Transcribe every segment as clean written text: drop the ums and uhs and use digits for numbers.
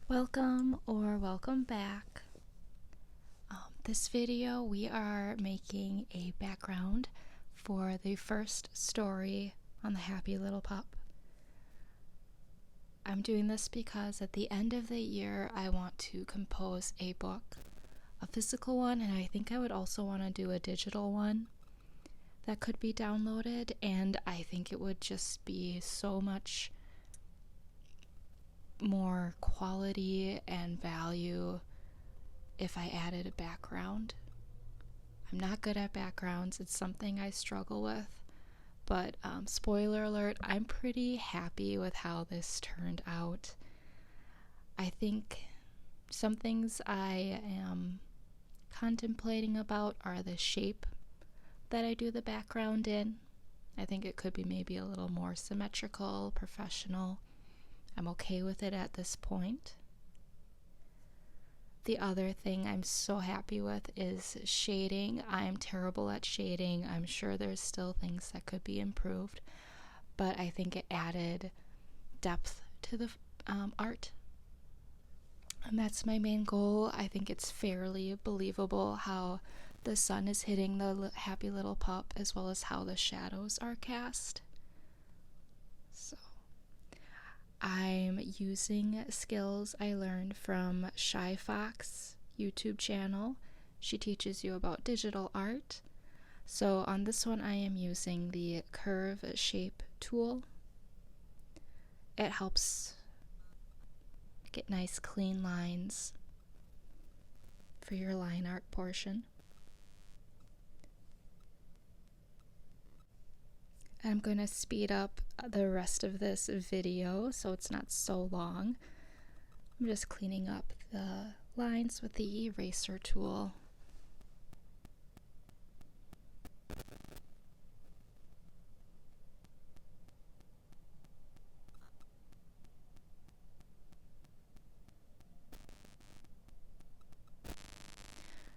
Welcome or welcome back. This video we are making a background for the first story on the Happy Little Pup. I'm doing this because at the end of the year I want to compose a book, a physical one, and I think I would also want to do a digital one that could be downloaded, and I think it would just be so much more quality and value if I added a background. I'm not good at backgrounds, it's something I struggle with, but spoiler alert, I'm pretty happy with how this turned out. I think some things I am contemplating about are the shape that I do the background in. I think it could be maybe a little more symmetrical, professional. I'm okay with it at this point. The other thing I'm so happy with is shading. I'm terrible at shading. I'm sure there's still things that could be improved, but I think it added depth to the art. And that's my main goal. I think it's fairly believable how the sun is hitting the happy little pup as well as how the shadows are cast. So I'm using skills I learned from Shy Fox YouTube channel. She teaches you about digital art. So on this one I am using the curve shape tool. It helps get nice clean lines for your line art portion. I'm going to speed up the rest of this video so it's not so long. I'm just cleaning up the lines with the eraser tool.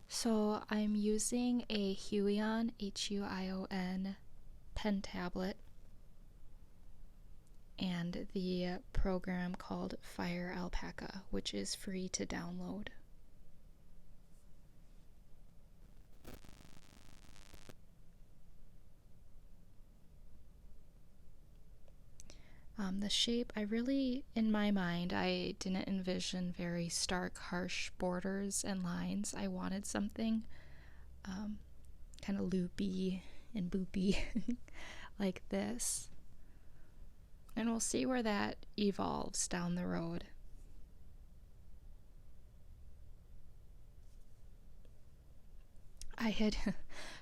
So I'm using a Huion, Huion pen tablet and the program called Fire Alpaca, which is free to download. The shape, in my mind, I didn't envision very stark, harsh borders and lines. I wanted something kind of loopy and boopy like this. And we'll see where that evolves down the road. I had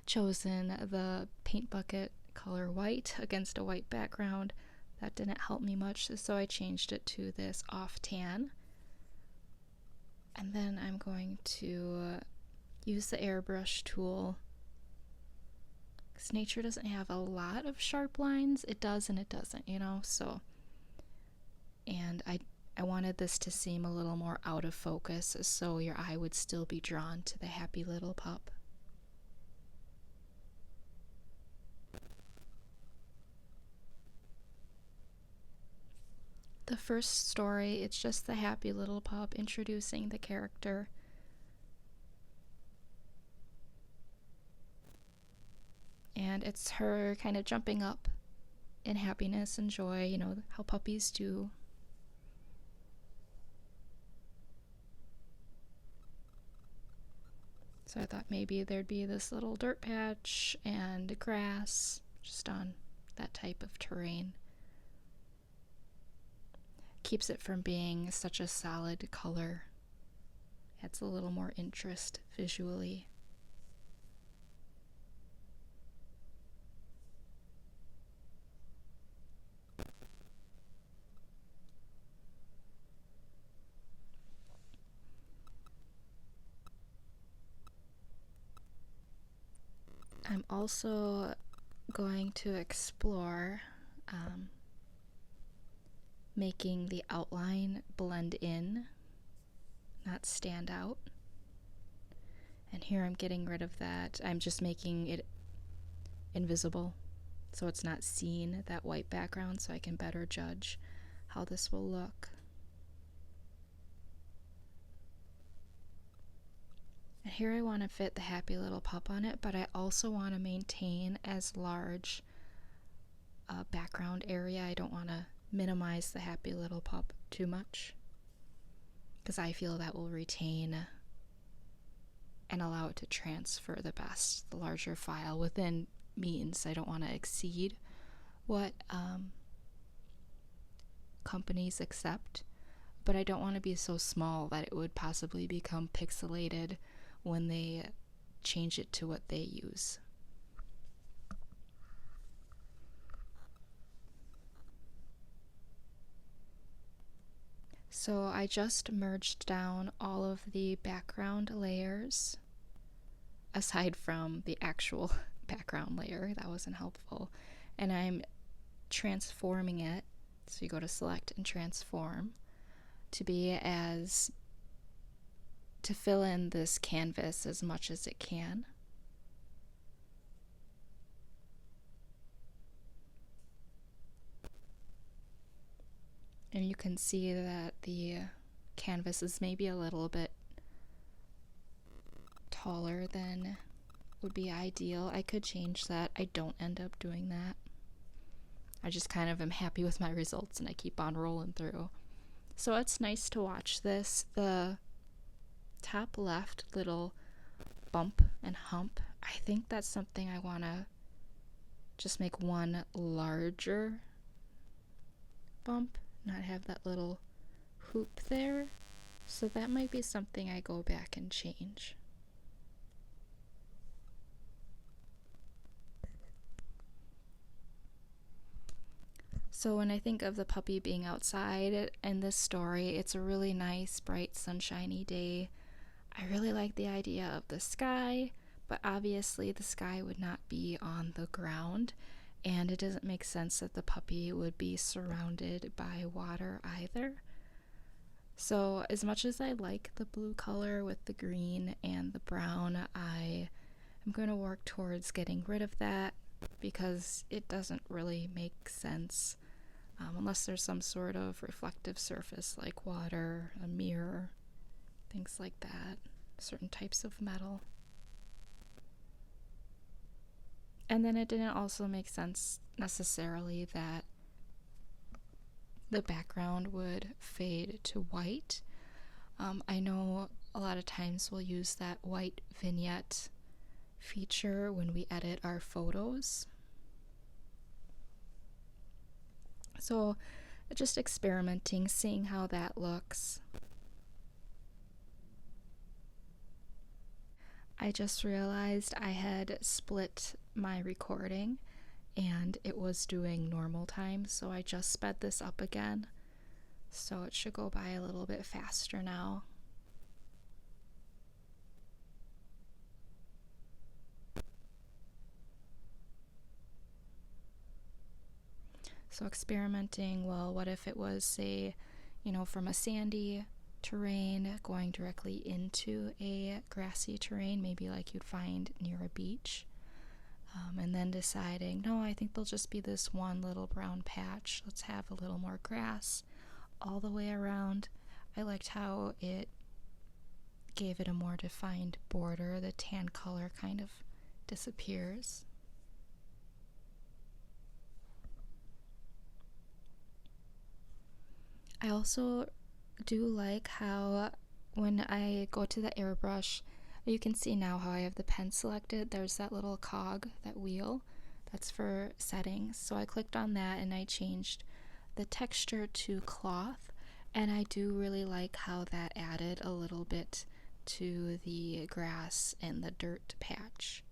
chosen the paint bucket color white against a white background. That didn't help me much, so I changed it to this off tan. And then I'm going to use the airbrush tool. Because nature doesn't have a lot of sharp lines. It does and it doesn't, you know, so. And I wanted this to seem a little more out of focus so your eye would still be drawn to the happy little pup. The first story, it's just the happy little pup introducing the character. And it's her kind of jumping up in happiness and joy, you know, how puppies do. So I thought maybe there'd be this little dirt patch and grass just on that type of terrain. Keeps it from being such a solid color. Adds a little more interest visually. I'm also going to explore making the outline blend in, not stand out. And here I'm getting rid of that. I'm just making it invisible so it's not seen, that white background, so I can better judge how this will look. And here I want to fit the happy little pup on it, but I also want to maintain as large a background area. I don't want to minimize the happy little pup too much, because I feel that will retain and allow it to transfer the best. The larger file within means I don't want to exceed what companies accept, but I don't want to be so small that it would possibly become pixelated when they change it to what they use. So I just merged down all of the background layers, aside from the actual background layer. That wasn't helpful. And I'm transforming it. So you go to select and transform to fill in this canvas as much as it can. And you can see that the canvas is maybe a little bit taller than would be ideal. I could change that. I don't end up doing that. I just kind of am happy with my results and I keep on rolling through. So it's nice to watch this. The top left little bump and hump, I think that's something I want to just make one larger bump, not have that little hoop there. So that might be something I go back and change. So when I think of the puppy being outside in this story, it's a really nice, bright, sunshiny day. I really like the idea of the sky, but obviously the sky would not be on the ground, and it doesn't make sense that the puppy would be surrounded by water either. So as much as I like the blue color with the green and the brown, I am going to work towards getting rid of that because it doesn't really make sense unless there's some sort of reflective surface like water, a mirror, things like that, certain types of metal. And then it didn't also make sense necessarily that the background would fade to white. I know a lot of times we'll use that white vignette feature when we edit our photos. So just experimenting, seeing how that looks. I just realized I had split my recording and it was doing normal time, so I just sped this up again. So it should go by a little bit faster now. So experimenting, well, what if it was, say, from a sandy terrain going directly into a grassy terrain, maybe like you'd find near a beach, and then deciding, no, I think there'll just be this one little brown patch. Let's have a little more grass all the way around. I liked how it gave it a more defined border. The tan color kind of disappears. I also do like how when I go to the airbrush, you can see now how I have the pen selected. There's that little cog, that wheel, that's for settings. So I clicked on that and I changed the texture to cloth, and I do really like how that added a little bit to the grass and the dirt patch.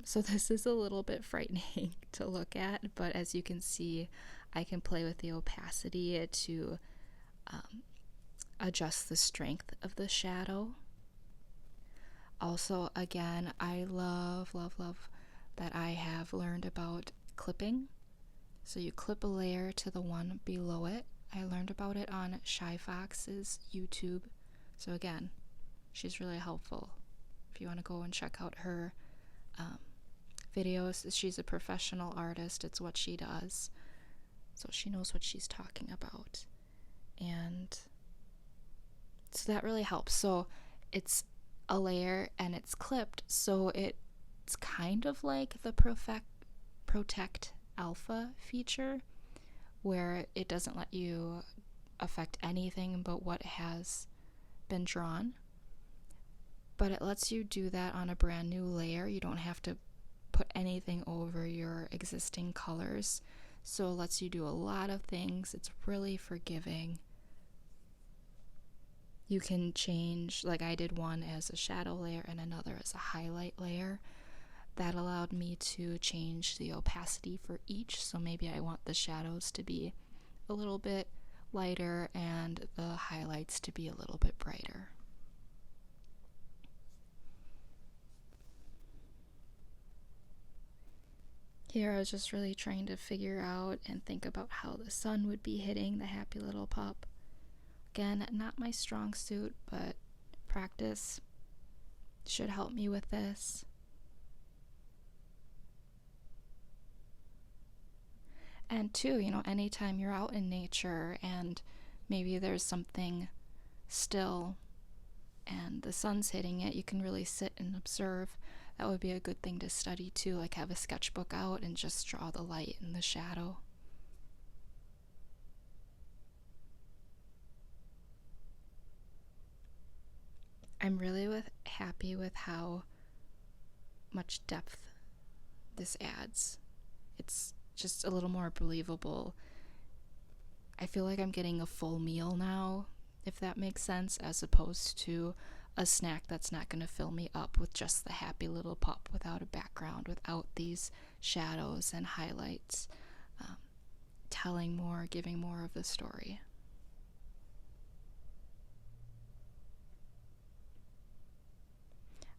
So this is a little bit frightening to look at, but as you can see, I can play with the opacity to adjust the strength of the shadow. Also, again, I love that I have learned about clipping. So you clip a layer to the one below it. I learned about it on Shy Fox's YouTube. So again, she's really helpful if you want to go and check out her videos. She's a professional artist. It's what she does. So she knows what she's talking about. And so that really helps. So it's a layer and it's clipped, so it's kind of like the Protect Alpha feature, where it doesn't let you affect anything but what has been drawn. But it lets you do that on a brand new layer. You don't have to put anything over your existing colors. So it lets you do a lot of things. It's really forgiving. You can change, like I did one as a shadow layer and another as a highlight layer. That allowed me to change the opacity for each. So maybe I want the shadows to be a little bit lighter and the highlights to be a little bit brighter. Here I was just really trying to figure out and think about how the sun would be hitting the happy little pup. Again, not my strong suit, but practice should help me with this. And two, anytime you're out in nature and maybe there's something still and the sun's hitting it, you can really sit and observe. That would be a good thing to study too, like have a sketchbook out and just draw the light and the shadow. I'm really happy with how much depth this adds. It's just a little more believable. I feel like I'm getting a full meal now, if that makes sense, as opposed to a snack that's not going to fill me up with just the happy little pup without a background, without these shadows and highlights, telling more, giving more of the story.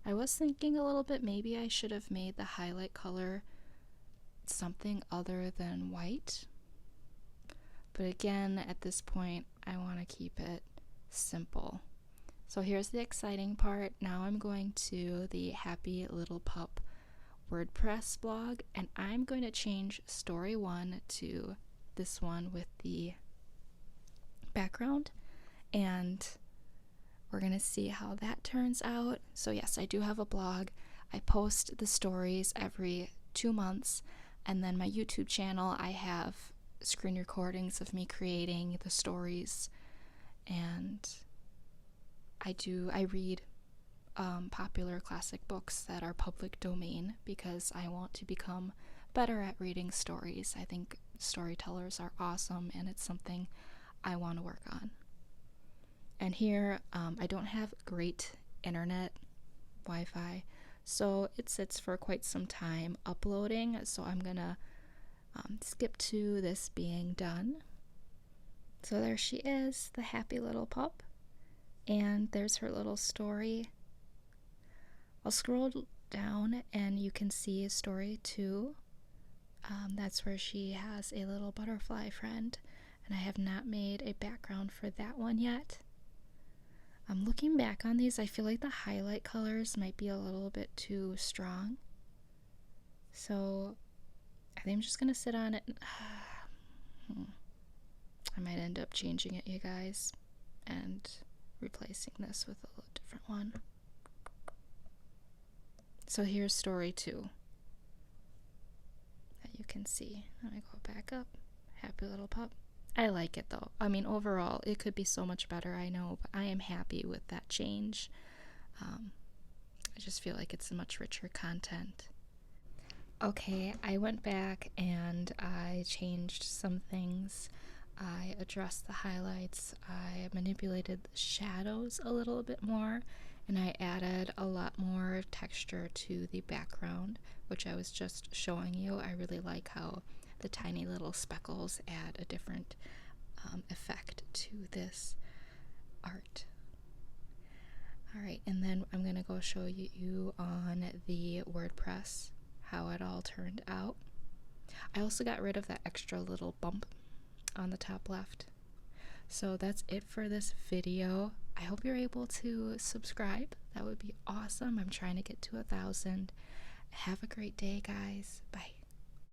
I was thinking a little bit maybe I should have made the highlight color something other than white. But again, at this point, I want to keep it simple. So here's the exciting part. Now I'm going to the Happy Little Pup WordPress blog, and I'm going to change story 1 to this one with the background, and we're going to see how that turns out. So yes, I do have a blog. I post the stories every 2 months, and then my YouTube channel, I have screen recordings of me creating the stories, and I read popular classic books that are public domain because I want to become better at reading stories. I think storytellers are awesome, and it's something I want to work on. And here, I don't have great internet Wi-Fi, so it sits for quite some time uploading, so I'm gonna skip to this being done. So there she is, the happy little pup, and there's her little story. I'll scroll down and you can see story 2. That's where she has a little butterfly friend, and I have not made a background for that one yet. I'm looking back on these, I feel like the highlight colors might be a little bit too strong, so I think I'm just gonna sit on it. I might end up changing it, you guys, and replacing this with a little different one. So here's story 2 that you can see. Let me go back up. Happy little pup. I like it though. I mean, overall, it could be so much better, I know, but I am happy with that change. I just feel like it's much richer content. Okay, I went back and I changed some things. I addressed the highlights. I manipulated the shadows a little bit more, and I added a lot more texture to the background, which I was just showing you. I really like how the tiny little speckles add a different effect to this art. Alright, and then I'm going to go show you on the WordPress how it all turned out. I also got rid of that extra little bump on the top left. So that's it for this video. I hope you're able to subscribe. That would be awesome. I'm trying to get to 1,000. Have a great day, guys. Bye.